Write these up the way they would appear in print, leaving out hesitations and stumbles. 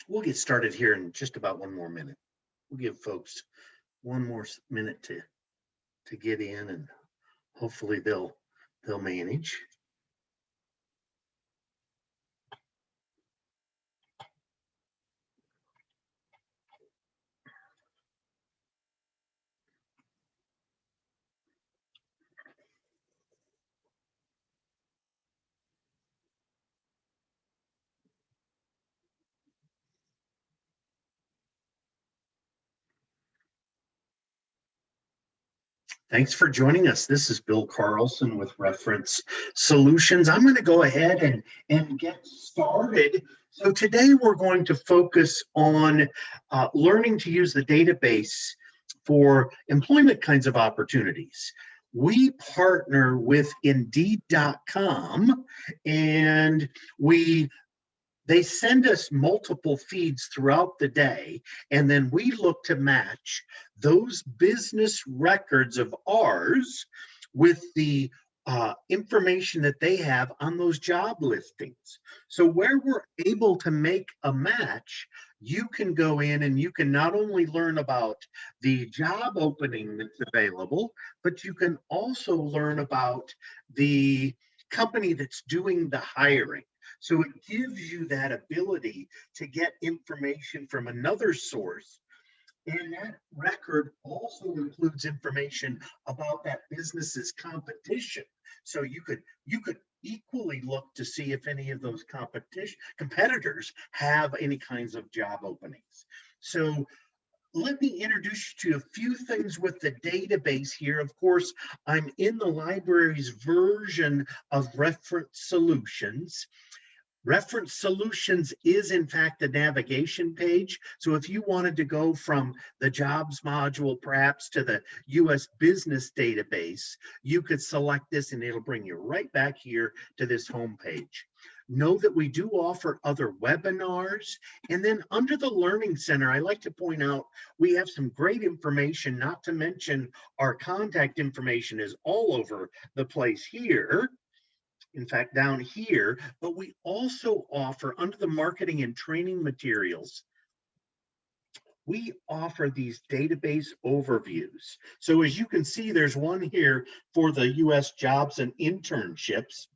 We'll get started here in just about one more minute. We'll give folks one more minute to get in, and hopefully they'll manage. Thanks for joining us. This is Bill Carlson with Reference Solutions. I'm going to go ahead and get started. So today we're going to focus on learning to use the database for employment kinds of opportunities. We partner with Indeed.com, and they send us multiple feeds throughout the day, and then we look to match those business records of ours with the information that they have on those job listings. So where we're able to make a match, you can go in and you can not only learn about the job opening that's available, but you can also learn about the company that's doing the hiring. So it gives you that ability to get information from another source. And that record also includes information about that business's competition. So you could equally look to see if any of those competitors have any kinds of job openings. So let me introduce you to a few things with the database here. Of course, I'm in the library's version of Reference Solutions. Reference Solutions is in fact the navigation page. So if you wanted to go from the jobs module perhaps to the US business database, you could select this and it'll bring you right back here to this home page. Know that we do offer other webinars. And then under the Learning Center, I like to point out we have some great information, not to mention our contact information is all over the place here. In fact, down here, but we also offer under the marketing and training materials, we offer these database overviews. So as you can see, there's one here for the US jobs and internships,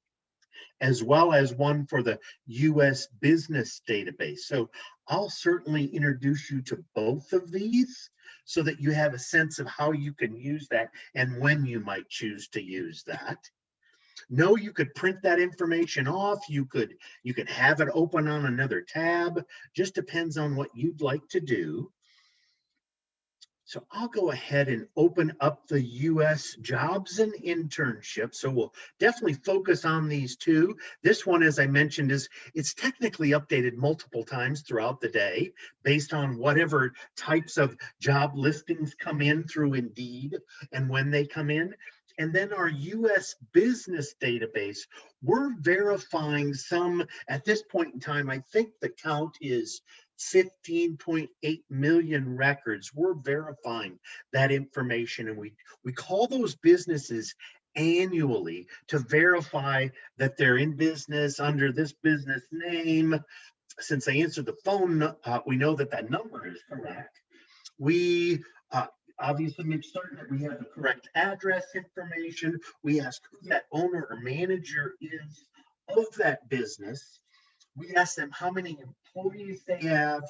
as well as one for the US business database. So I'll certainly introduce you to both of these so that you have a sense of how you can use that and when you might choose to use that. No, you could print that information off. You could have it open on another tab. Just depends on what you'd like to do. So I'll go ahead and open up the US jobs and internships. So we'll definitely focus on these two. This one, as I mentioned, it's technically updated multiple times throughout the day based on whatever types of job listings come in through Indeed and when they come in. And then our US business database, we're verifying some, at this point in time, I think the count is 15.8 million records. We're verifying that information, and we call those businesses annually to verify that they're in business under this business name. Since they answered the phone, we know that that number is correct. We obviously make certain that we have the correct address information. We ask who that owner or manager is of that business. We ask them how many employees they have,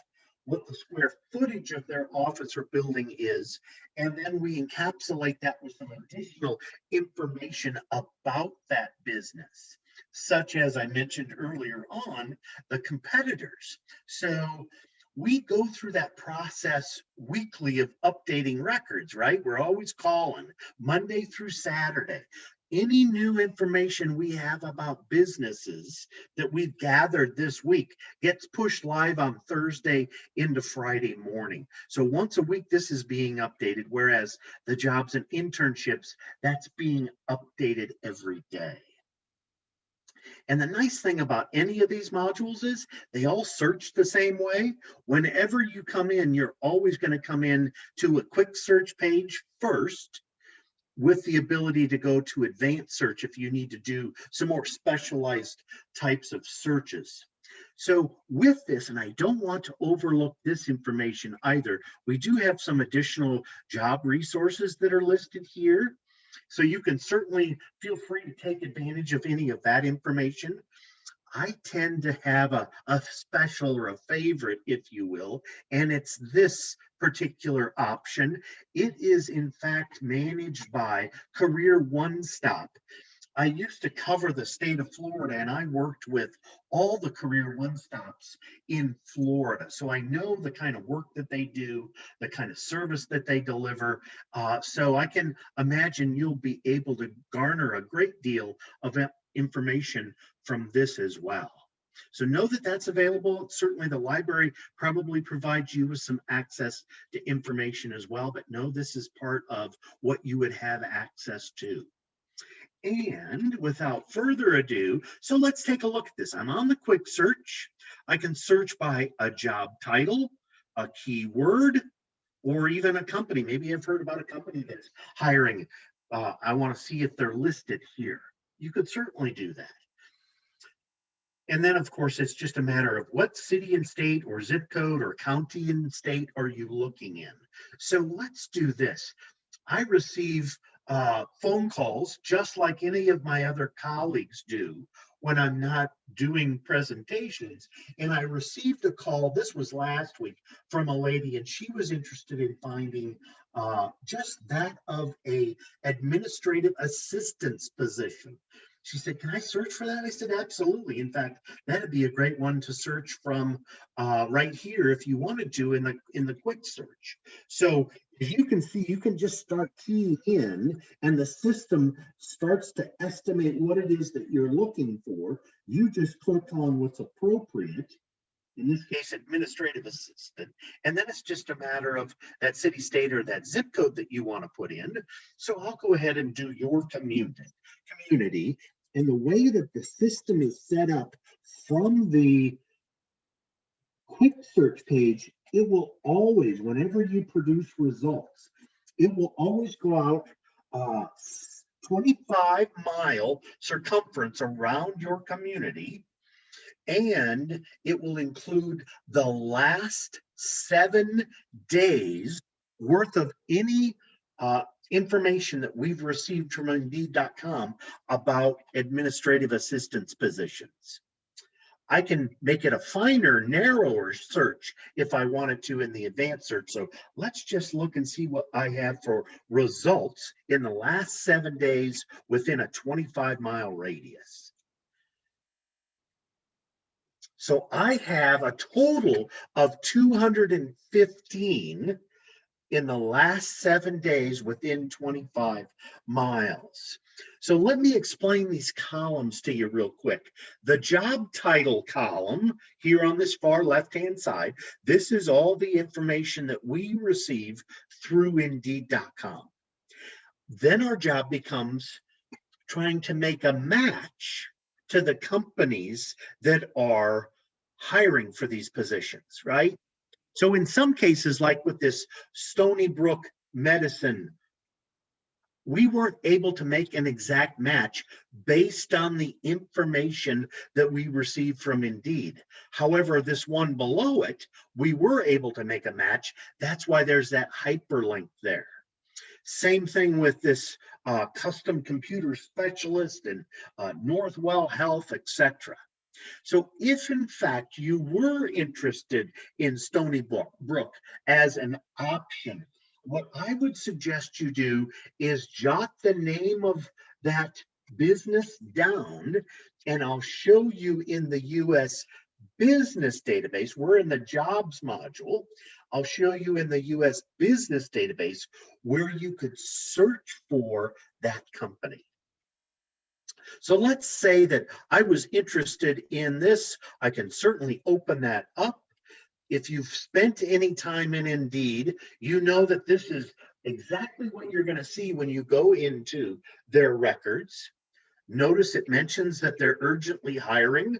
what the square footage of their office or building is, and then we encapsulate that with some additional information about that business, such as I mentioned earlier on, the competitors. So we go through that process weekly of updating records, right? We're always calling Monday through Saturday. Any new information we have about businesses that we've gathered this week gets pushed live on Thursday into Friday morning. So once a week, this is being updated, whereas the jobs and internships, that's being updated every day. And the nice thing about any of these modules is they all search the same way. Whenever you come in, you're always going to come in to a quick search page first, with the ability to go to advanced search if you need to do some more specialized types of searches. So with this, and I don't want to overlook this information either, we do have some additional job resources that are listed here. So you can certainly feel free to take advantage of any of that information. I tend to have a special or a favorite, if you will, and it's this particular option. It is, in fact, managed by Career One Stop. I used to cover the state of Florida and I worked with all the Career One Stops in Florida. So I know the kind of work that they do, the kind of service that they deliver. So I can imagine you'll be able to garner a great deal of information from this as well. So know that that's available. Certainly the library probably provides you with some access to information as well, but know this is part of what you would have access to. And without further ado, so let's take a look at this. I'm on the quick search. I can search by a job title, a keyword, or even a company. Maybe I've heard about a company that's hiring. I want to see if they're listed here. You could certainly do that. And then, of course, it's just a matter of what city and state or zip code or county and state are you looking in. So let's do this. I receive phone calls just like any of my other colleagues do when I'm not doing presentations. And I received a call, this was last week, from a lady, and she was interested in finding just that of a administrative assistance position. She said, "Can I search for that?" I said, "Absolutely. In fact, that'd be a great one to search from right here if you wanted to in the quick search." So as you can see, you can just start keying in, and the system starts to estimate what it is that you're looking for. You just click on what's appropriate. In this case, administrative assistant. And then it's just a matter of that city, state, or that zip code that you want to put in. So I'll go ahead and do your community. And the way that the system is set up from the quick search page, it will always, whenever you produce results, it will always go out 25-mile circumference around your community, and it will include the last 7 days worth of any information that we've received from Indeed.com about administrative assistance positions. I can make it a finer, narrower search if I wanted to in the advanced search. So let's just look and see what I have for results in the last 7 days within a 25-mile radius. So I have a total of 215 in the last 7 days within 25 miles. So let me explain these columns to you real quick. The job title column here on this far left-hand side, this is all the information that we receive through Indeed.com. Then our job becomes trying to make a match to the companies that are hiring for these positions, right? So in some cases, like with this Stony Brook Medicine, we weren't able to make an exact match based on the information that we received from Indeed. However, this one below it, we were able to make a match. That's why there's that hyperlink there. Same thing with this custom computer specialist and Northwell Health, etc. So if in fact you were interested in Stony Brook as an option, what I would suggest you do is jot the name of that business down, and I'll show you in the US business database. We're in the jobs module. I'll show you in the US business database where you could search for that company. So let's say that I was interested in this. I can certainly open that up. If you've spent any time in Indeed, you know that this is exactly what you're going to see when you go into their records. Notice it mentions that they're urgently hiring,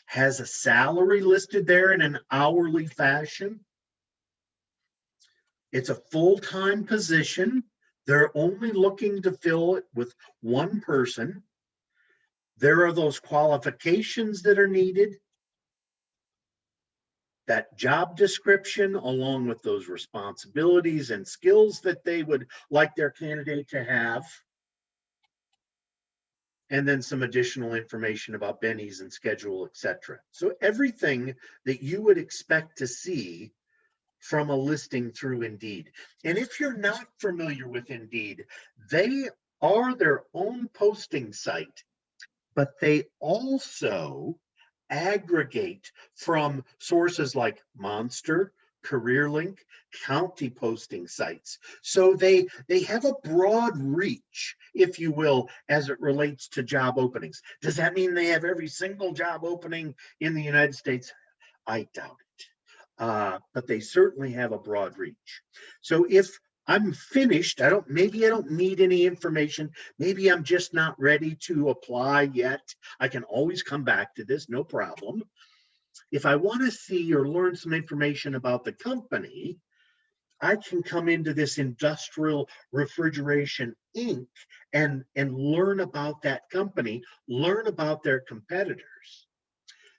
has a salary listed there in an hourly fashion. It's a full-time position. They're only looking to fill it with one person. There are those qualifications that are needed, that job description, along with those responsibilities and skills that they would like their candidate to have, and then some additional information about bennies and schedule, etc. So everything that you would expect to see from a listing through Indeed. And if you're not familiar with Indeed, they are their own posting site, but they also aggregate from sources like Monster, CareerLink, county posting sites. So they have a broad reach, if you will, as it relates to job openings. Does that mean they have every single job opening in the United States? I doubt it. But they certainly have a broad reach. So if I'm finished, maybe I don't need any information. Maybe I'm just not ready to apply yet. I can always come back to this, no problem. If I want to see or learn some information about the company, I can come into this Industrial Refrigeration Inc. and learn about that company, learn about their competitors.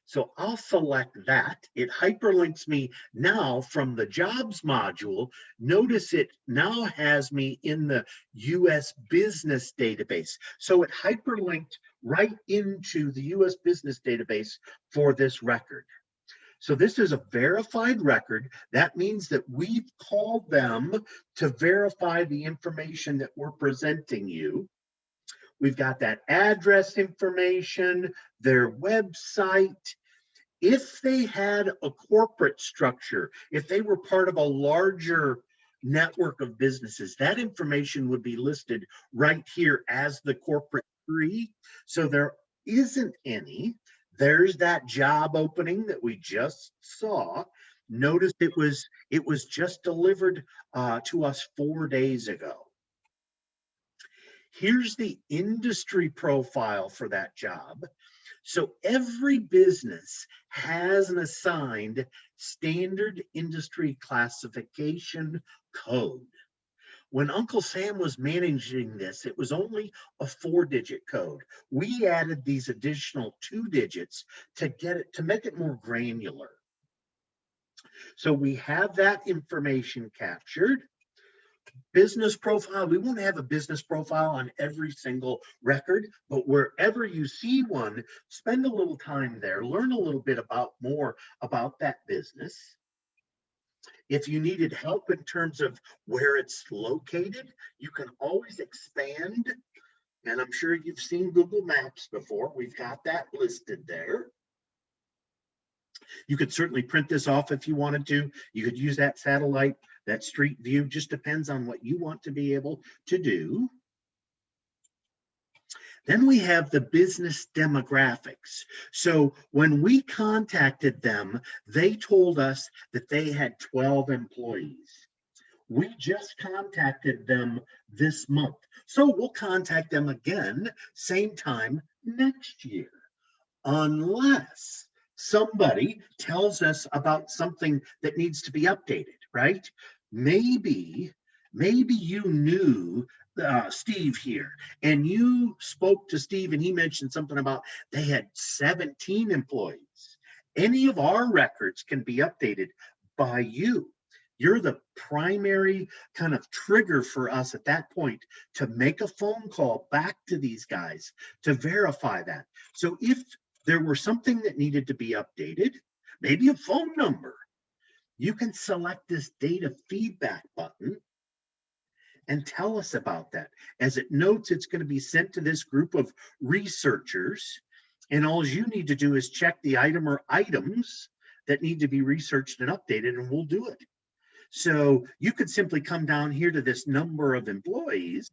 So I'll select that. It hyperlinks me now from the jobs module. Notice it now has me in the US business database. So it hyperlinked right into the US business database for this record. So this is a verified record. That means that we've called them to verify the information that we're presenting you. We've got that address information, their website. If they had a corporate structure, if they were part of a larger network of businesses, that information would be listed right here as the corporate tree. So there isn't any. There's that job opening that we just saw. Notice it was just delivered to us 4 days ago. Here's the industry profile for that job. So every business has an assigned standard industry classification code. When Uncle Sam was managing this, it was only a 4-digit code. We added these additional 2 digits to make it more granular. So we have that information captured. Business profile, we won't have a business profile on every single record, but wherever you see one, spend a little time there, learn a little bit more about that business. If you needed help in terms of where it's located, you can always expand. And I'm sure you've seen Google Maps before. We've got that listed there. You could certainly print this off if you wanted to. You could use that satellite, that street view, just depends on what you want to be able to do. Then we have the business demographics. So when we contacted them, they told us that they had 12 employees. We just contacted them this month. So we'll contact them again, same time next year, unless somebody tells us about something that needs to be updated, right? Maybe you knew Steve here, and you spoke to Steve and he mentioned something about they had 17 employees. Any of our records can be updated by you. You're the primary kind of trigger for us at that point to make a phone call back to these guys to verify that. So if there were something that needed to be updated, maybe a phone number, you can select this data feedback button and tell us about that. As it notes, it's going to be sent to this group of researchers, and all you need to do is check the item or items that need to be researched and updated, and we'll do it. So you could simply come down here to this number of employees,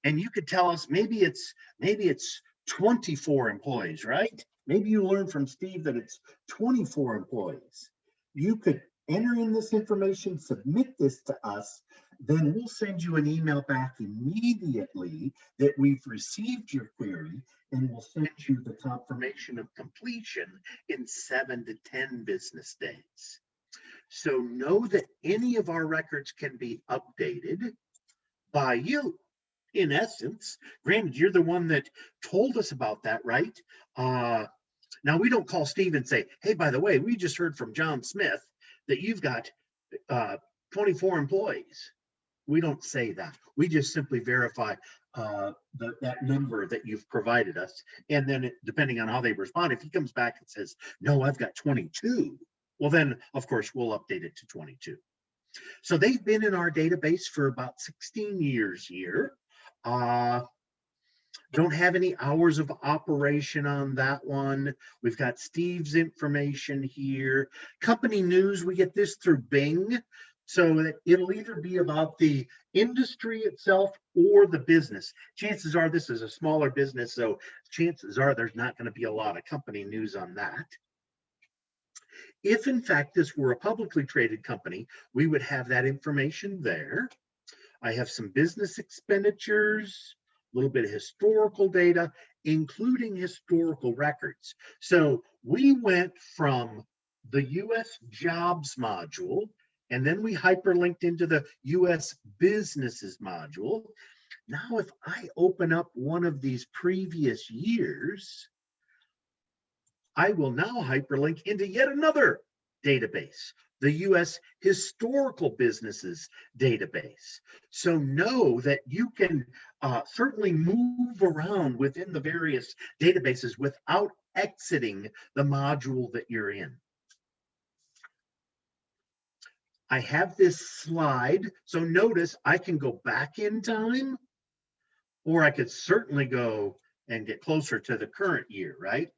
and you could tell us maybe it's 24 employees, right? Maybe you learned from Steve that it's 24 employees. You could enter in this information, submit this to us, then we'll send you an email back immediately that we've received your query, and we'll send you the confirmation of completion in 7 to 10 business days. So know that any of our records can be updated by you. in essence. Granted, you're the one that told us about that, right? Now, we don't call Steve and say, hey, by the way, we just heard from John Smith that you've got uh, 24 employees. We don't say that. We just simply verify that number that you've provided us. And then depending on how they respond, if he comes back and says, no, I've got 22, well, then, of course, we'll update it to 22. So they've been in our database for about 16 years here. Don't have any hours of operation on that one. We've got Steve's information here. Company news, we get this through Bing. So it'll either be about the industry itself or the business. Chances are this is a smaller business, so chances are there's not going to be a lot of company news on that. If in fact this were a publicly traded company, we would have that information there. I have some business expenditures, a little bit of historical data, including historical records. So we went from the US jobs module, and then we hyperlinked into the US businesses module. Now, if I open up one of these previous years, I will now hyperlink into yet another database, the US Historical Businesses database. So know that you can certainly move around within the various databases without exiting the module that you're in. I have this slide, so notice I can go back in time, or I could certainly go and get closer to the current year, right?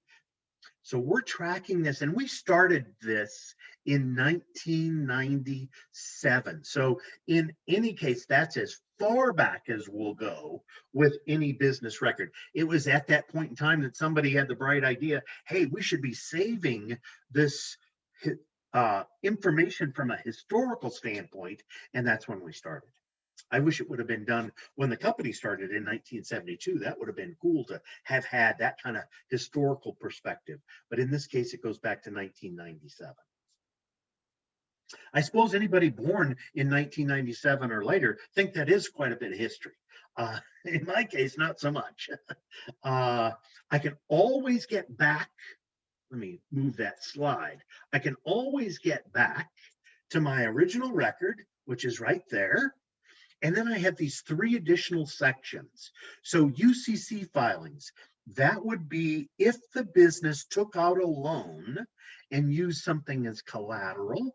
So we're tracking this, and we started this in 1997. So in any case, that's as far back as we'll go with any business record. It was at that point in time that somebody had the bright idea, hey, we should be saving this information from a historical standpoint, and that's when we started. I wish it would have been done when the company started in 1972. That would have been cool to have had that kind of historical perspective. But in this case, it goes back to 1997. I suppose anybody born in 1997 or later think that is quite a bit of history. In my case, not so much. I can always get back. Let me move that slide. I can always get back to my original record, which is right there. And then I have these three additional sections. So UCC filings, that would be if the business took out a loan and used something as collateral.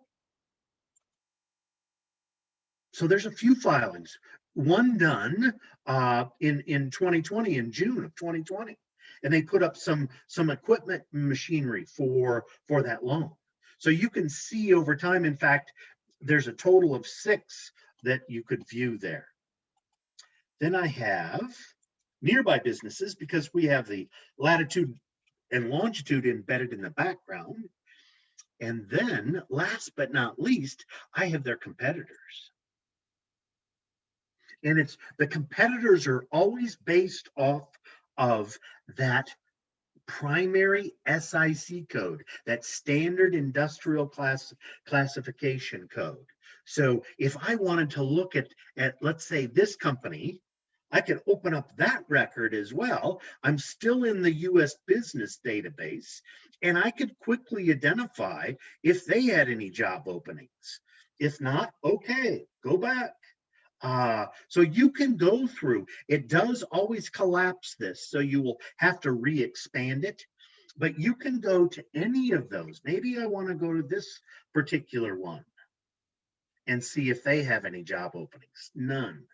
So there's a few filings. One done in 2020, in June of 2020. And they put up some equipment and machinery for that loan. So you can see over time, in fact, there's a total of 6 that you could view there. Then I have nearby businesses because we have the latitude and longitude embedded in the background. And then last but not least, I have their competitors. And it's the competitors are always based off of that primary SIC code, that standard industrial classification code. So if I wanted to look at let's say this company, I could open up that record as well. I'm still in the US business database, and I could quickly identify if they had any job openings. If not, okay, go back. So you can go through, it does always collapse this, so you will have to re-expand it, but you can go to any of those. Maybe I want to go to this particular one and see if they have any job openings. None.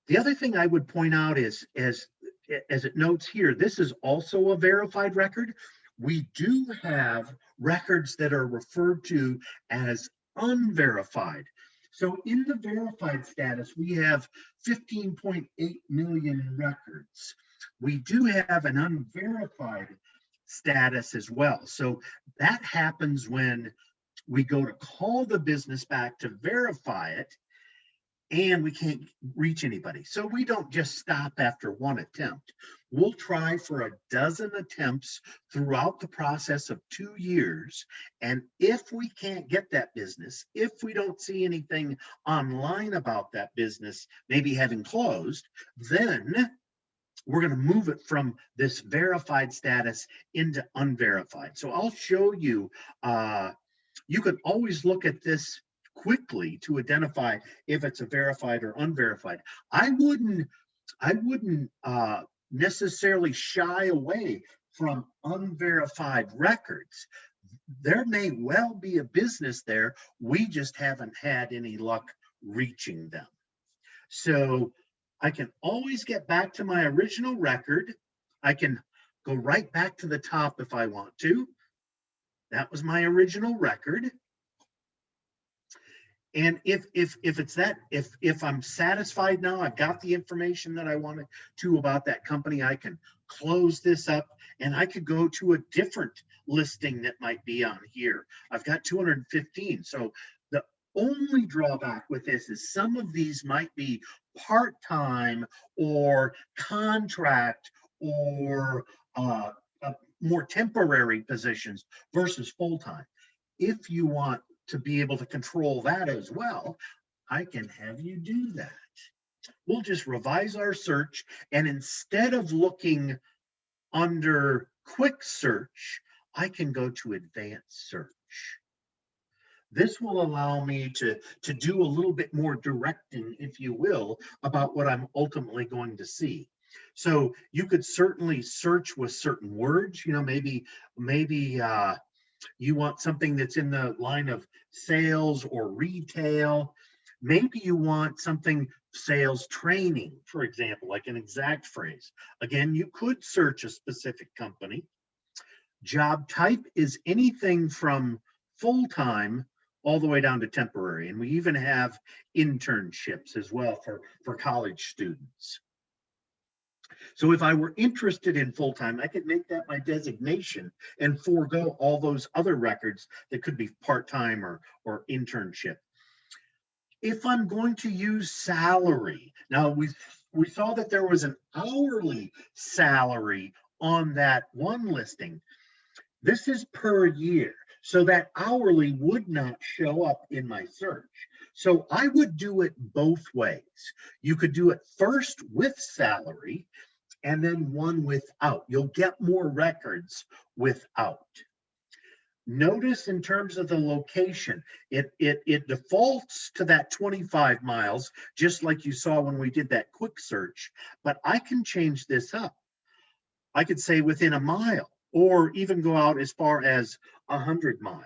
The other thing I would point out is, as it notes here, this is also a verified record. We do have records that are referred to as unverified. So in the verified status, we have 15.8 million records. We do have an unverified status as well. So that happens when we go to call the business back to verify it, and we can't reach anybody. So we don't just stop after one attempt. We'll try for a dozen attempts throughout the process of 2 years. And if we can't get that business, if we don't see anything online about that business maybe having closed, then we're going to move it from this verified status into unverified. So I'll show you, you can always look at this quickly to identify if it's a verified or unverified. I wouldn't necessarily shy away from unverified records. There may well be a business there. We just haven't had any luck reaching them. So I can always get back to my original record. I can go right back to the top if I want to. That was my original record. And if I'm satisfied now, I've got the information that I wanted to about that company, I can close this up and I could go to a different listing that might be on here. I've got 215. So the only drawback with this is some of these might be part-time or contract or more temporary positions versus full-time. If you want to be able to control that as well, I can have you do that. We'll just revise our search, and instead of looking under quick search, I can go to advanced search. This will allow me to do a little bit more directing, if you will, about what I'm ultimately going to see. So you could certainly search with certain words, maybe you want something that's in the line of sales or retail. Maybe you want something sales training, for example, like an exact phrase. Again, you could search a specific company. Job type is anything from full-time all the way down to temporary. And we even have internships as well for college students. So if I were interested in full-time, I could make that my designation and forego all those other records that could be part-time or internship. If I'm going to use salary, now we saw that there was an hourly salary on that one listing. This is per year, so that hourly would not show up in my search. So I would do it both ways. You could do it first with salary and then one without. You'll get more records without. Notice in terms of the location, it defaults to that 25 miles, just like you saw when we did that quick search, but I can change this up. I could say within a mile, or even go out as far as 100 miles.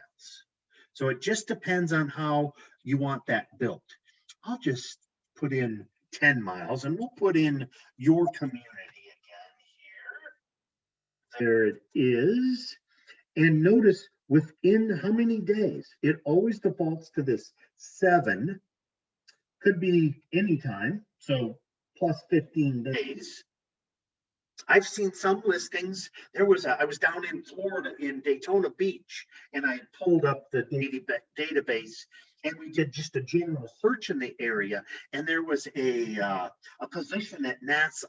So it just depends on how you want that built. I'll just put in 10 miles and we'll put in your community again here. There it is. And notice within how many days, it always defaults to this 7, could be anytime, so plus 15 days. I've seen some listings. I was down in Florida in Daytona Beach, and I pulled up the database, and we did just a general search in the area, and there was a position at NASA,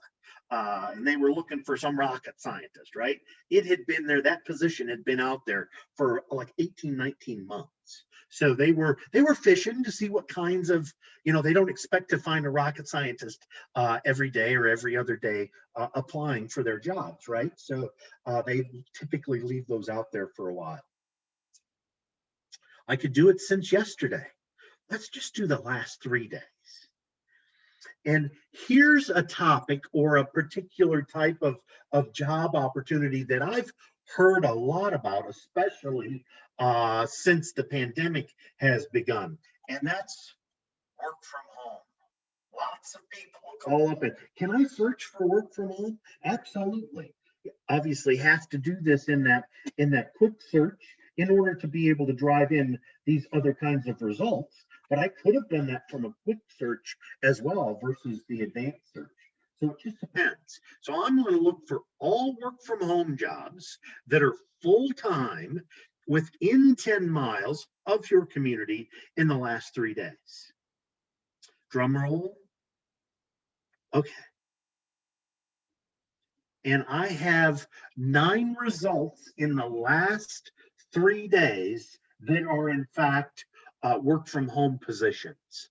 and they were looking for some rocket scientist, right? It had been there, that position had been out there for like 18, 19 months. So they were fishing to see what kinds of, they don't expect to find a rocket scientist every day or every other day applying for their jobs, right? So they typically leave those out there for a while. I could do it since yesterday. Let's just do the last 3 days. And here's a topic or a particular type of job opportunity that I've heard a lot about, especially since the pandemic has begun, and that's work from home. Lots of people will call up and, can I search for work from home? Absolutely. Obviously have to do this in that quick search in order to be able to drive in these other kinds of results. But I could have done that from a quick search as well versus the advanced search. So it just depends. So I'm going to look for all work from home jobs that are full-time within 10 miles of your community in the last 3 days. Drum roll. Okay. And I have 9 results in the last 3 days that are in fact work from home positions.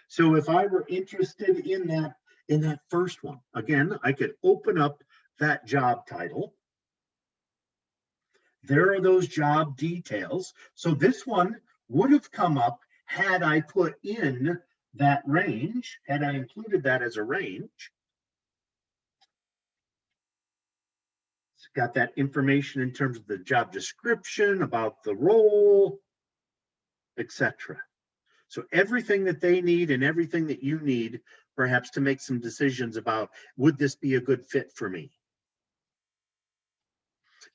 So if I were interested in that first one, again, I could open up that job title. There are those job details. So this one would have come up had I put in that range, had I included that as a range. It's got that information in terms of the job description, about the role, etc. So everything that they need and everything that you need, perhaps to make some decisions about, would this be a good fit for me?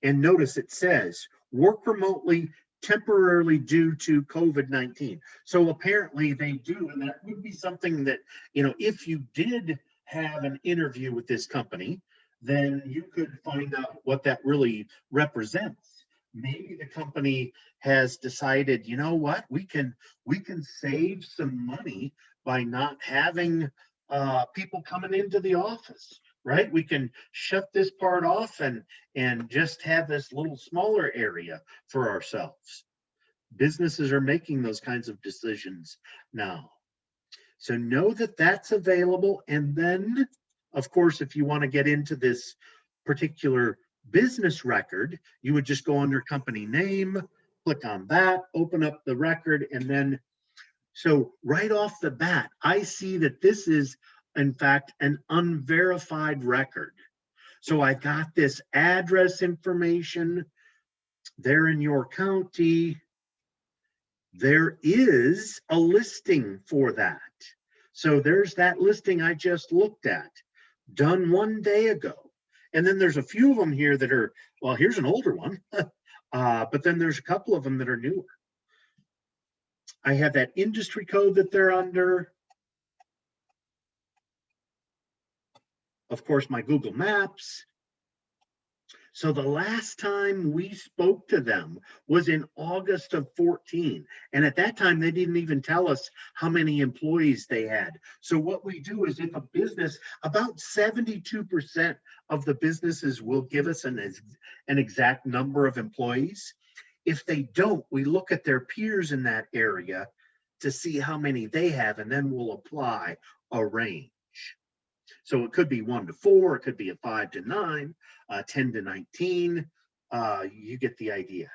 And notice it says work remotely temporarily due to COVID-19. So apparently they do, and that would be something that, if you did have an interview with this company, then you could find out what that really represents. Maybe the company has decided, you know what, we can save some money by not having people coming into the office, right? We can shut this part off and just have this little smaller area for ourselves. Businesses are making those kinds of decisions now. So know that that's available. And then, of course, if you want to get into this particular business record, you would just go under company name, click on that, open up the record, and then, so right off the bat, I see that this is, in fact, an unverified record. So I got this address information there in your county. There is a listing for that. So there's that listing I just looked at, done 1 day ago. And then there's a few of them here that are, well, here's an older one, but then there's a couple of them that are newer. I have that industry code that they're under. Of course, my Google Maps. So the last time we spoke to them was in August of 14. And at that time, they didn't even tell us how many employees they had. So what we do is, if a business, about 72% of the businesses will give us an exact number of employees. If they don't, we look at their peers in that area to see how many they have, and then we'll apply a range. So it could be 1 to 4, it could be a 5 to 9, 10 to 19. You get the idea.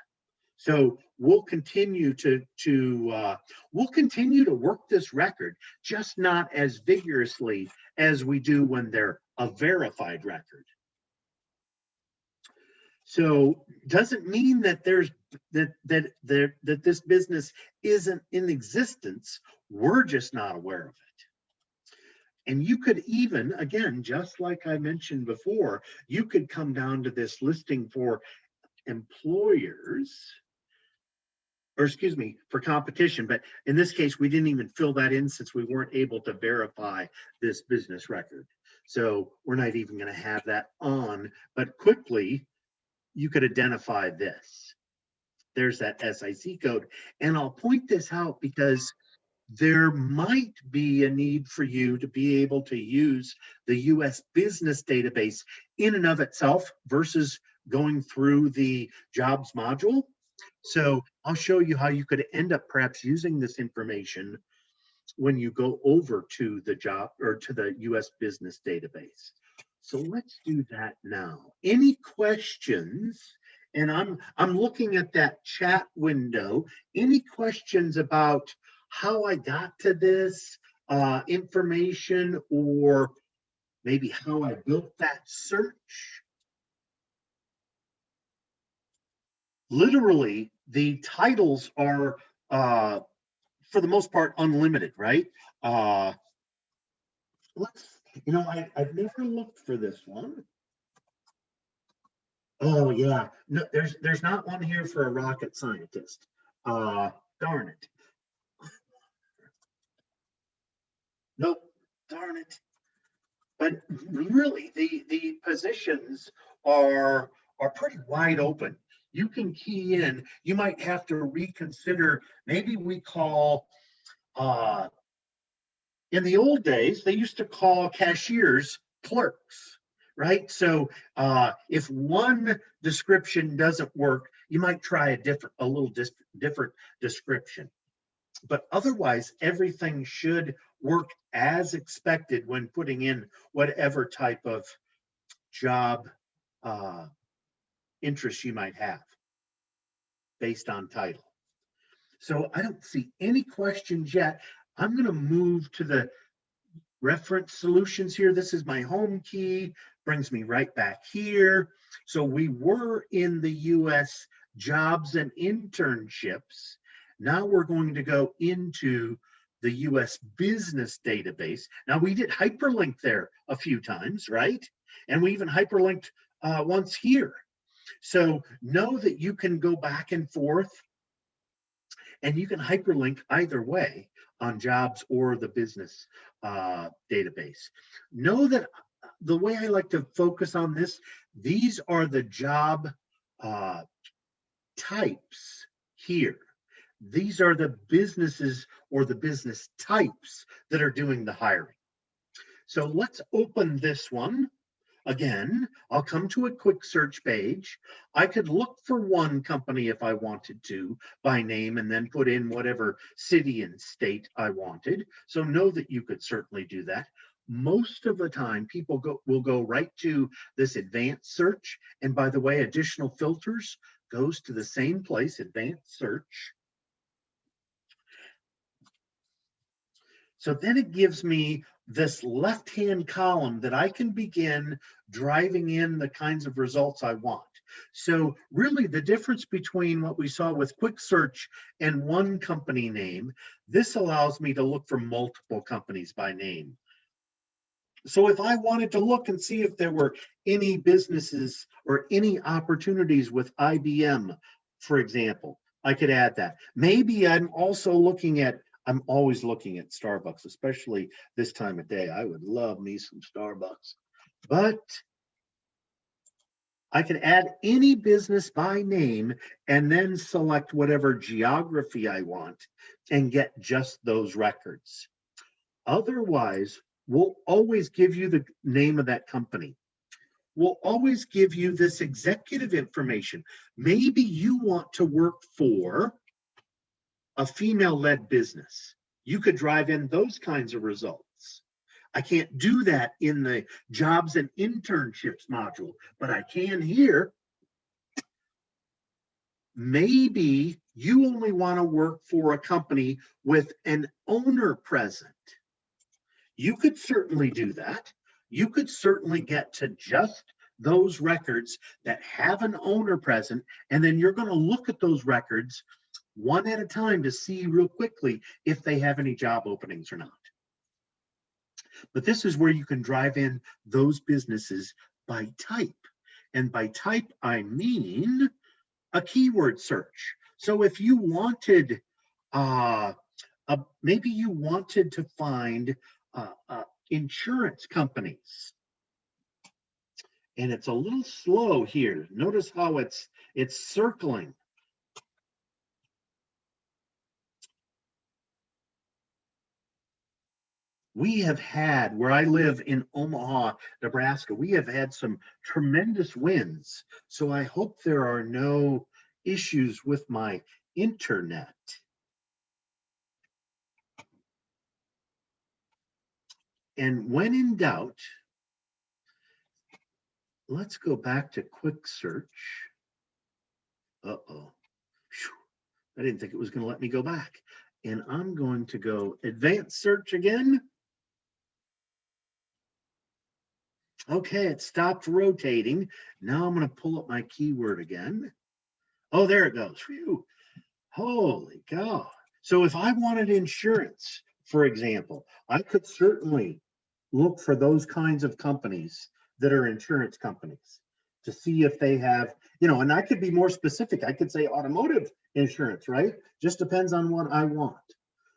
So we'll continue to work this record, just not as vigorously as we do when they're a verified record. So doesn't mean that that this business isn't in existence. We're just not aware of it. And you could even, again, just like I mentioned before, you could come down to this listing for employers, or excuse me, for competition. But in this case, we didn't even fill that in since we weren't able to verify this business record. So we're not even going to have that on, but quickly you could identify this. There's that SIC code. And I'll point this out because there might be a need for you to be able to use the US business database in and of itself versus going through the jobs module. So I'll show you how you could end up perhaps using this information when you go over to the job or to the US business database. So let's do that now. Any questions? And I'm looking at that chat window. Any questions about how I got to this information, or maybe how I built that search? Literally, the titles are, for the most part, unlimited, right? I've never looked for this one. Oh yeah, no, there's not one here for a rocket scientist. Darn it. Nope, darn it. But really, the positions are pretty wide open. You can key in. You might have to reconsider. Maybe we call In the old days, they used to call cashiers clerks, right? So if one description doesn't work, you might try a little different description. But otherwise, everything should work as expected when putting in whatever type of job uh, interest you might have based on title. So I don't see any questions yet. I'm going to move to the reference solutions here. This is my home key, brings me right back here. So we were in the US jobs and internships. Now we're going to go into the US business database. Now we did hyperlink there a few times, right? And we even hyperlinked once here. So know that you can go back and forth and you can hyperlink either way on jobs or the business database. Know that the way I like to focus on this, these are the job types here. These are the businesses or the business types that are doing the hiring. So let's open this one. Again, I'll come to a quick search page. I could look for one company if I wanted to by name and then put in whatever city and state I wanted. So know that you could certainly do that. Most of the time, people will go right to this advanced search. And by the way, additional filters goes to the same place, advanced search. So then it gives me this left-hand column that I can begin driving in the kinds of results I want. So really the difference between what we saw with quick search and one company name, this allows me to look for multiple companies by name. So if I wanted to look and see if there were any businesses or any opportunities with IBM, for example, I could add that. Maybe I'm also looking at I'm always looking at Starbucks, especially this time of day. I would love me some Starbucks. But I can add any business by name and then select whatever geography I want and get just those records. Otherwise, we'll always give you the name of that company. We'll always give you this executive information. Maybe you want to work for a female-led business. You could drive in those kinds of results. I can't do that in the jobs and internships module, but I can here. Maybe you only want to work for a company with an owner present. You could certainly do that. You could certainly get to just those records that have an owner present, and then you're going to look at those records one at a time to see real quickly if they have any job openings or not. But this is where you can drive in those businesses by type. And by type, I mean a keyword search. So if you wanted, maybe you wanted to find insurance companies, and it's a little slow here. Notice how it's circling. We have had, where I live in Omaha, Nebraska, we have had some tremendous winds. So I hope there are no issues with my internet. And when in doubt, let's go back to quick search. Uh-oh. I didn't think it was going to let me go back. And I'm going to go advanced search again. Okay, it stopped rotating. Now I'm going to pull up my keyword again. Oh, there it goes. Phew. Holy cow. So if I wanted insurance, for example, I could certainly look for those kinds of companies that are insurance companies to see if they have, and I could be more specific. I could say automotive insurance, right? Just depends on what I want.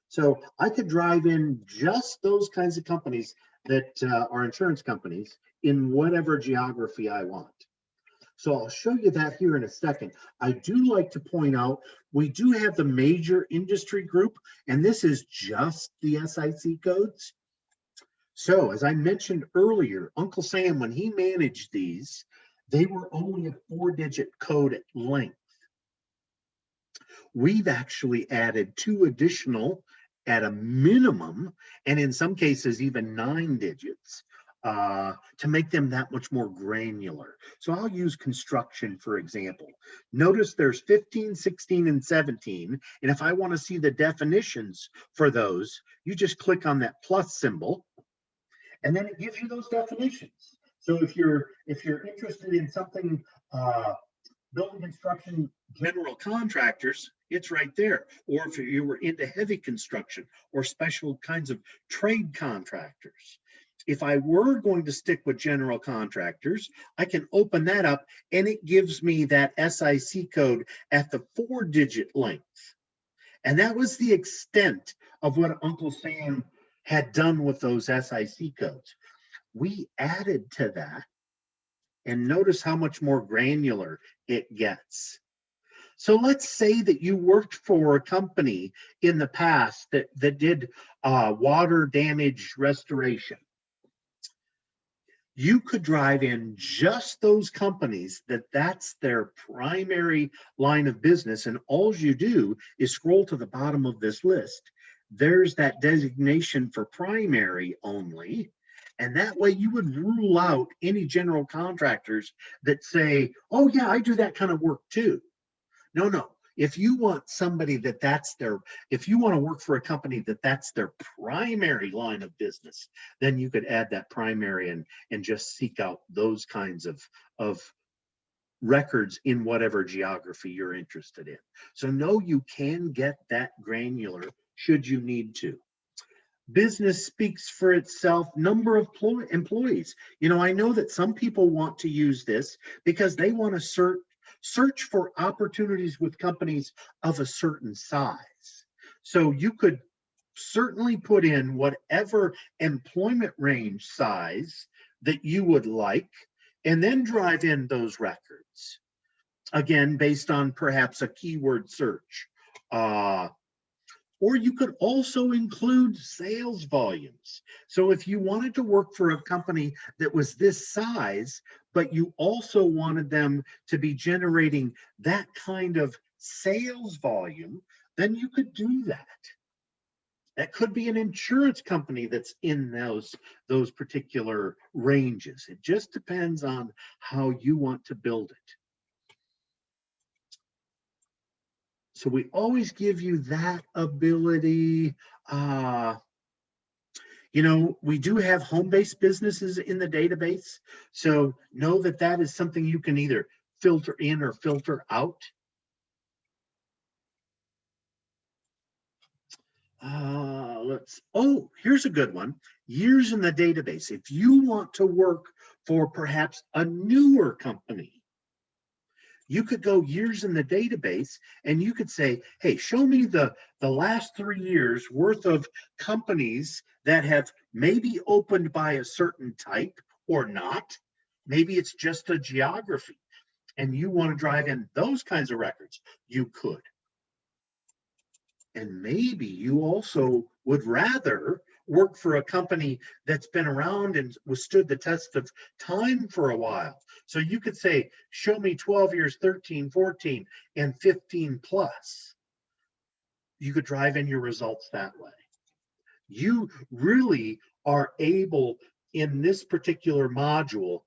So I could drive in just those kinds of companies that are insurance companies in whatever geography I want. So I'll show you that here in a second. I do like to point out, we do have the major industry group, and this is just the SIC codes. So as I mentioned earlier, Uncle Sam, when he managed these, they were only a 4-digit code at length. We've actually added 2 additional at a minimum, and in some cases even 9 digits, to make them that much more granular. So I'll use construction, for example. Notice there's 15, 16, and 17. And if I want to see the definitions for those, you just click on that plus symbol, and then it gives you those definitions. So if you're interested in something, building construction general contractors, it's right there. Or if you were into heavy construction or special kinds of trade contractors. If I were going to stick with general contractors, I can open that up and it gives me that SIC code at the 4-digit length. And that was the extent of what Uncle Sam had done with those SIC codes. We added to that, and notice how much more granular it gets. So let's say that you worked for a company in the past that did water damage restoration. You could drive in just those companies that's their primary line of business, and all you do is scroll to the bottom of this list. There's that designation for primary only, and that way you would rule out any general contractors that say, oh yeah, I do that kind of work too. No. If you want somebody if you want to work for a company that's their primary line of business, then you could add that primary and just seek out those kinds of records in whatever geography you're interested in. So no, you can get that granular should you need to. Business speaks for itself. Number of employees. I know that some people want to use this because they want to search for opportunities with companies of a certain size. So you could certainly put in whatever employment range size that you would like, and then drive in those records. Again, based on perhaps a keyword search. Or you could also include sales volumes. So if you wanted to work for a company that was this size, but you also wanted them to be generating that kind of sales volume, then you could do that. That could be an insurance company that's in those particular ranges. It just depends on how you want to build it. So we always give you that ability. We do have home-based businesses in the database. So know that is something you can either filter in or filter out. Here's a good one. Years in the database. If you want to work for perhaps a newer company, you could go years in the database and you could say, hey, show me the last 3 years worth of companies that have maybe opened by a certain type or not. Maybe it's just a geography and you want to drive in those kinds of records. You could. And maybe you also would rather work for a company that's been around and withstood the test of time for a while. So you could say, show me 12 years, 13, 14, and 15 plus. You could drive in your results that way. You really are able in this particular module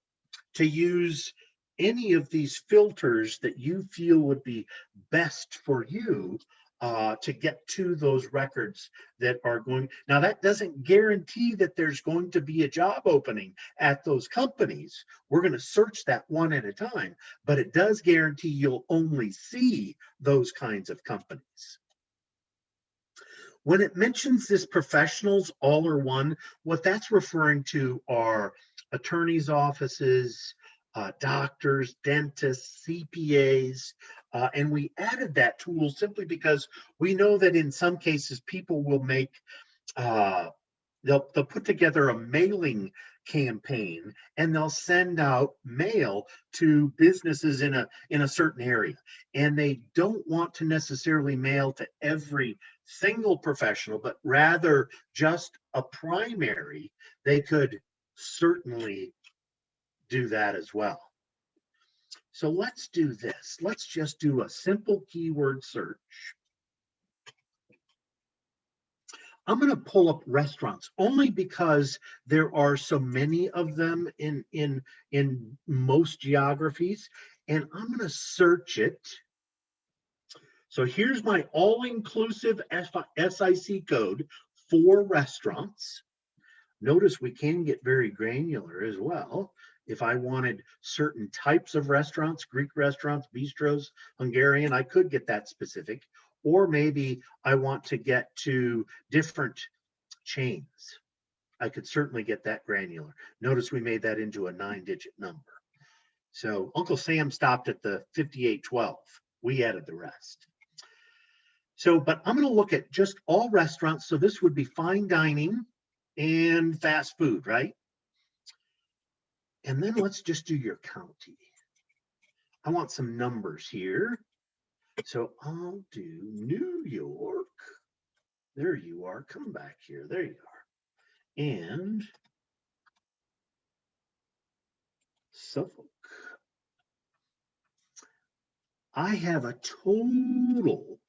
to use any of these filters that you feel would be best for you to get to those records that are going. Now, that doesn't guarantee that there's going to be a job opening at those companies. We're going to search that one at a time, but it does guarantee you'll only see those kinds of companies. When it mentions this professionals all or one, what that's referring to are attorneys' offices, doctors, dentists, CPAs, and we added that tool simply because we know that in some cases people will make, they'll put together a mailing campaign and they'll send out mail to businesses in a certain area, and they don't want to necessarily mail to every single professional, but rather just a primary, they could certainly do that as well. So let's do this. Let's just do a simple keyword search. I'm going to pull up restaurants only because there are so many of them in most geographies, and I'm going to search it. So here's my all-inclusive SIC code for restaurants. Notice we can get very granular as well. If I wanted certain types of restaurants, Greek restaurants, bistros, Hungarian, I could get that specific. Or maybe I want to get to different chains. I could certainly get that granular. Notice we made that into a 9-digit number. So Uncle Sam stopped at the 5812. We added the rest. So, but I'm going to look at just all restaurants. So this would be fine dining and fast food, right? And then let's just do your county. I want some numbers here. So I'll do New York. There you are. Come back here. There you are. And Suffolk. I have a total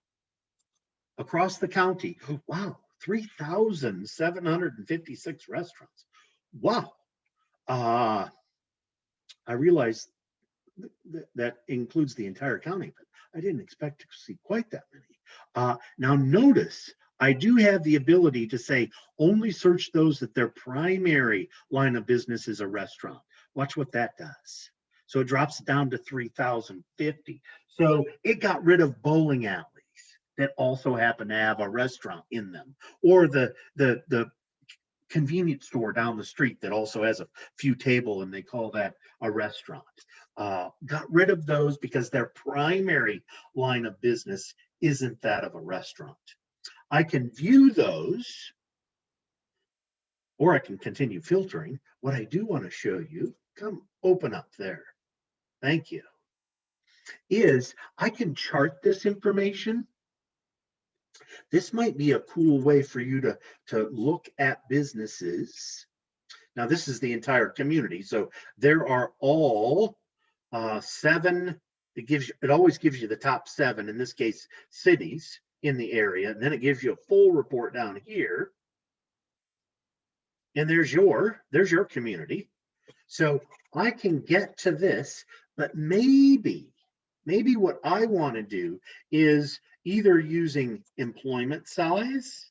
across the county. Wow, 3,756 restaurants. Wow. I realize that includes the entire county, but I didn't expect to see quite that many. Now notice, I do have the ability to say only search those that their primary line of business is a restaurant. Watch what that does. So it drops it down to 3,050. So it got rid of bowling alleys that also happen to have a restaurant in them, or the convenience store down the street that also has a few tables and they call that a restaurant. Got rid of those because their primary line of business isn't that of a restaurant. I can view those, or I can continue filtering. What I do want to show you, come open up there. Thank you. Is I can chart this information. This might be a cool way for you to look at businesses. Now, this is the entire community. So there are all 7. It always gives you the top 7, in this case, cities in the area. And then it gives you a full report down here. And there's your community. So I can get to this, but maybe what I want to do is either using employment size.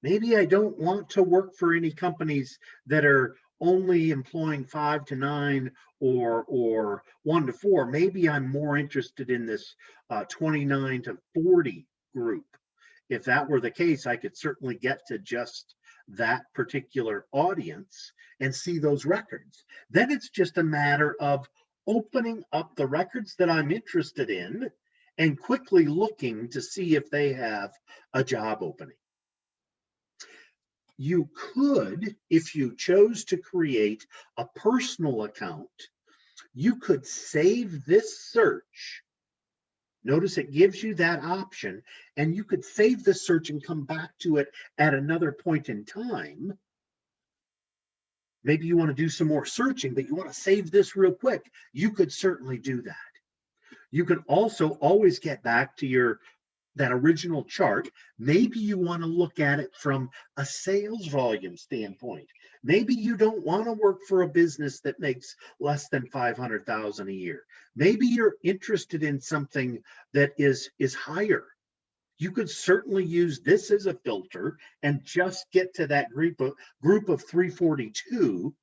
Maybe I don't want to work for any companies that are only employing 5 to 9 or 1 to 4. Maybe I'm more interested in this 29 to 40 group. If that were the case, I could certainly get to just that particular audience and see those records. Then it's just a matter of opening up the records that I'm interested in and quickly looking to see if they have a job opening. You could, if you chose to create a personal account, you could save this search. Notice it gives you that option, and you could save the search and come back to it at another point in time. Maybe you want to do some more searching, but you want to save this real quick. You could certainly do that. You can also always get back to that original chart. Maybe you want to look at it from a sales volume standpoint. Maybe you don't want to work for a business that makes less than 500,000 a year. Maybe you're interested in something that is higher. You could certainly use this as a filter and just get to that group of 342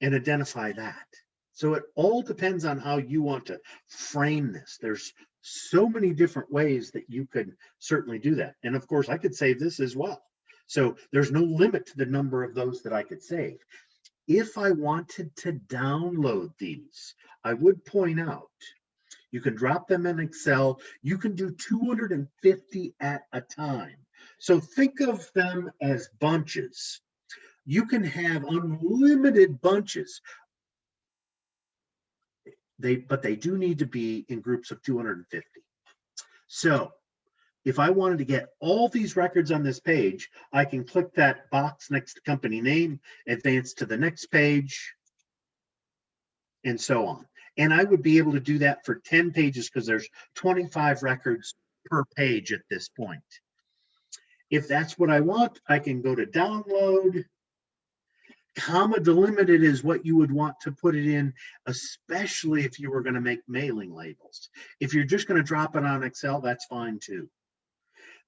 and identify that. So it all depends on how you want to frame this. There's so many different ways that you could certainly do that. And of course, I could save this as well. So there's no limit to the number of those that I could save. If I wanted to download these, I would point out, you can drop them in Excel. You can do 250 at a time. So think of them as bunches. You can have unlimited bunches. But they do need to be in groups of 250. So If I wanted to get all these records on this page, I can click that box next to company name, advance to the next page, and so on. And I would be able to do that for 10 pages because there's 25 records per page at this point. If that's what I want, I can go to download. Comma delimited is what you would want to put it in, especially if you were going to make mailing labels. If you're just going to drop it on Excel, that's fine too.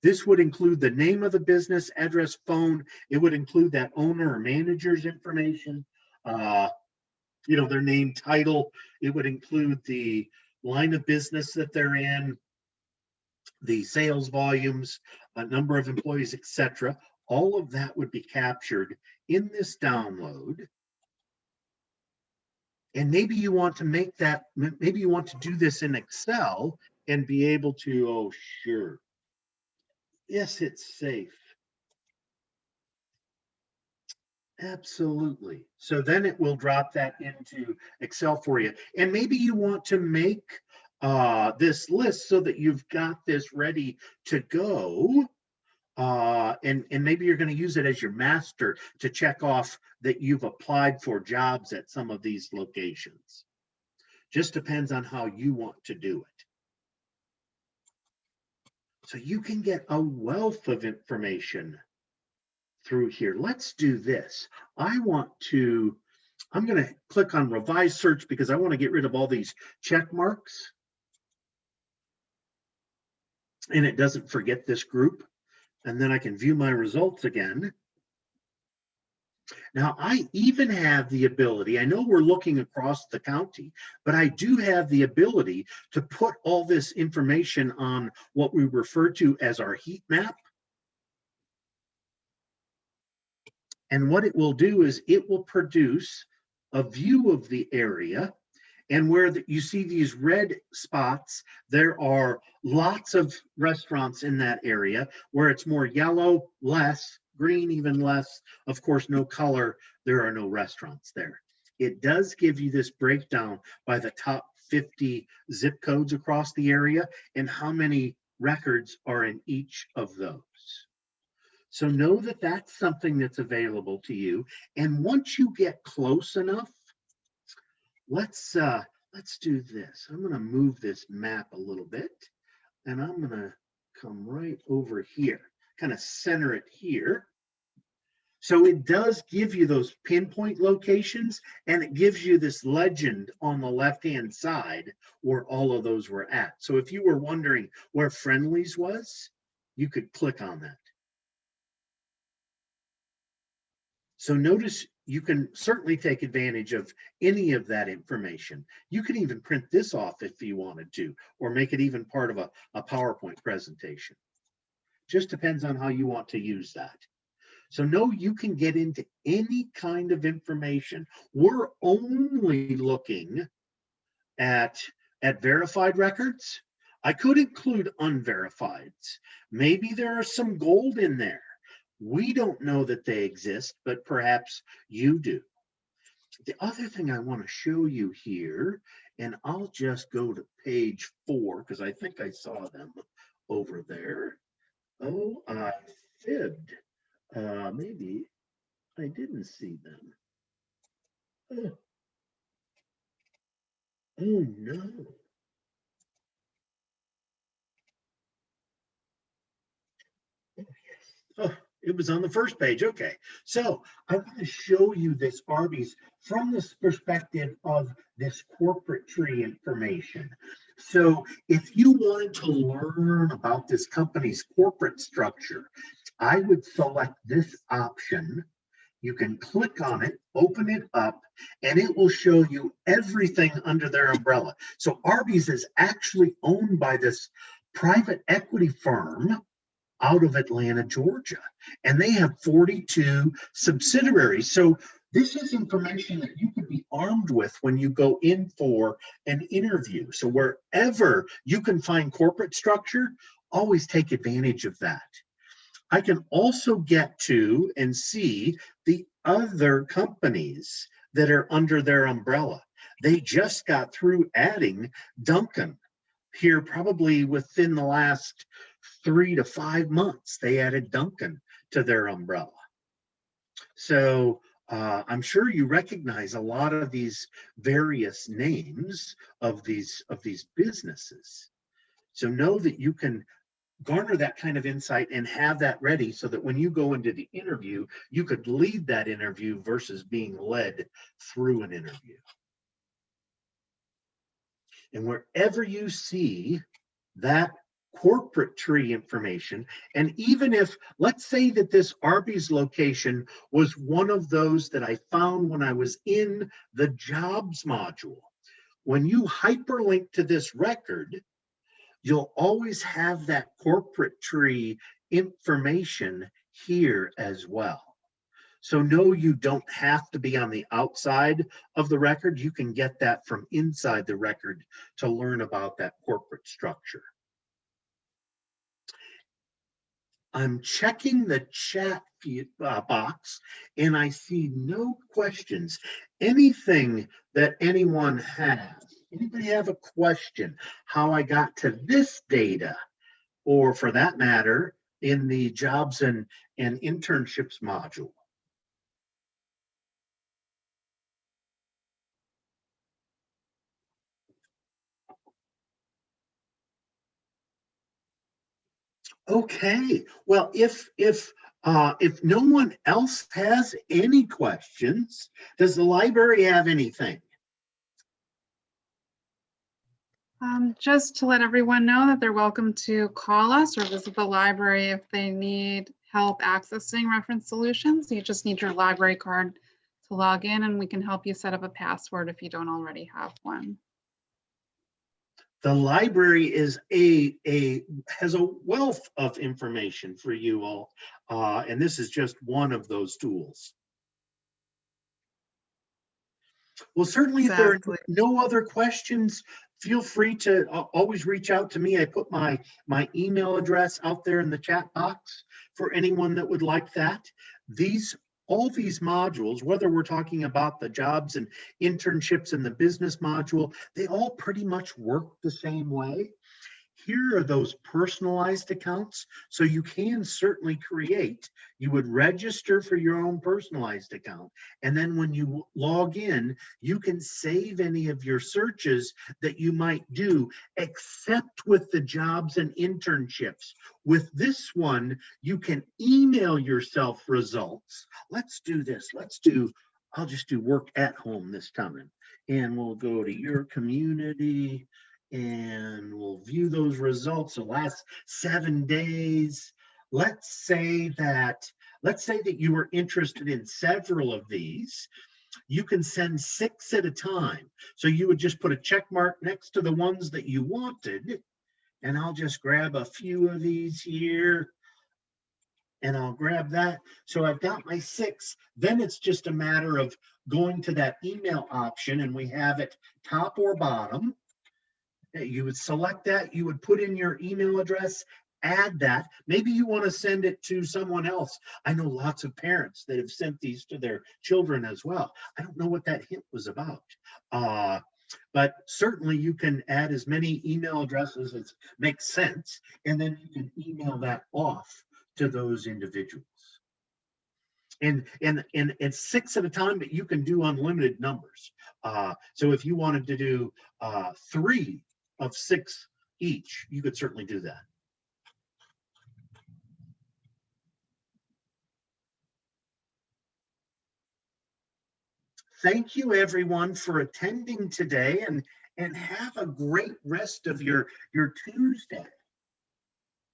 This would include the name of the business, address, phone. It would include that owner or manager's information, their name, title. It would include the line of business that they're in, the sales volumes, a number of employees, etc. All of that would be captured in this download. And maybe you want to make that, maybe you want to do this in Excel and be able to, oh, sure. Yes, it's safe. Absolutely. So then it will drop that into Excel for you. And maybe you want to make this list so that you've got this ready to go. And maybe you're going to use it as your master to check off that you've applied for jobs at some of these locations. Just depends on how you want to do it. So you can get a wealth of information through here. Let's do this. I'm going to click on revise search because I want to get rid of all these check marks. And it doesn't forget this group. And then I can view my results again. Now, I even have the ability, I know we're looking across the county, but I do have the ability to put all this information on what we refer to as our heat map. And what it will do is it will produce a view of the area. And where you see these red spots, there are lots of restaurants in that area. Where it's more yellow, less, green, even less, of course, no color, there are no restaurants there. It does give you this breakdown by the top 50 zip codes across the area and how many records are in each of those. So know that that's something that's available to you. And once you get close enough, let's do this. I'm going to move this map a little bit, and I'm going to come right over here, kind of center it here. So it does give you those pinpoint locations, and it gives you this legend on the left-hand side where all of those were at. So if you were wondering where Friendly's was, you could click on that. So notice you can certainly take advantage of any of that information. You can even print this off if you wanted to, or make it even part of a PowerPoint presentation. Just depends on how you want to use that. So no, you can get into any kind of information. We're only looking at verified records. I could include unverified. Maybe there are some gold in there. We don't know that they exist, but perhaps you do. The other thing I want to show you here, and I'll just go to page 4 because I think I saw them over there. Oh, I fibbed. Maybe I didn't see them. Oh no. Oh, yes. Oh, it was on the first page. Okay. So I want to show you this Arby's from this perspective of this corporate tree information. So if you wanted to learn about this company's corporate structure, I would select this option. You can click on it, open it up, and it will show you everything under their umbrella. So Arby's is actually owned by this private equity firm out of Atlanta, Georgia, and they have 42 subsidiaries. So this is information that you could be armed with when you go in for an interview. So wherever you can find corporate structure, always take advantage of that. I can also get to and see the other companies that are under their umbrella. They just got through adding Duncan here probably within the last 3 to 5 months, they added Duncan to their umbrella. So I'm sure you recognize a lot of these various names of these businesses. So know that you can garner that kind of insight and have that ready so that when you go into the interview, you could lead that interview versus being led through an interview. And wherever you see that corporate tree information, and even if, let's say that this Arby's location was one of those that I found when I was in the jobs module, when you hyperlink to this record, you'll always have that corporate tree information here as well. So no, you don't have to be on the outside of the record. You can get that from inside the record to learn about that corporate structure. I'm checking the chat box and I see no questions. Anything that anyone has? Anybody have a question? How I got to this data, or for that matter, in the jobs and internships module? Okay, well, if no one else has any questions, does the library have anything? Just to let everyone know that they're welcome to call us or visit the library if they need help accessing reference solutions. You just need your library card to log in, and we can help you set up a password if you don't already have one. The library is has a wealth of information for you all, and this is just one of those tools. Well, certainly, Exactly. if there are no other questions, feel free to always reach out to me. I put my email address out there in the chat box for anyone that would like that. All these modules, whether we're talking about the jobs and internships and the business module, they all pretty much work the same way. Here are those personalized accounts. So you can certainly create, you would register for your own personalized account. And then when you log in, you can save any of your searches that you might do, except with the jobs and internships. With this one, you can email yourself results. Let's do this. I'll just do work at home this time. And we'll go to your community, and we'll view those results the last 7 days. Let's say that you were interested in several of these. You can send 6 at a time. So you would just put a check mark next to the ones that you wanted. And I'll just grab a few of these here. And I'll grab that. So I've got my 6. Then it's just a matter of going to that email option, and we have it top or bottom. You would select that, you would put in your email address, add that. Maybe you want to send it to someone else. I know lots of parents that have sent these to their children as well. I don't know what that hint was about. But certainly you can add as many email addresses as makes sense, and then you can email that off to those individuals. And it's 6 at a time, but you can do unlimited numbers. So if you wanted to do 3 of 6 each, you could certainly do that. Thank you, everyone, for attending today, and have a great rest of your Tuesday.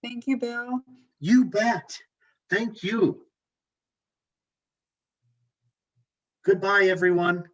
Thank you, Bill. You bet. Thank you. Goodbye, everyone.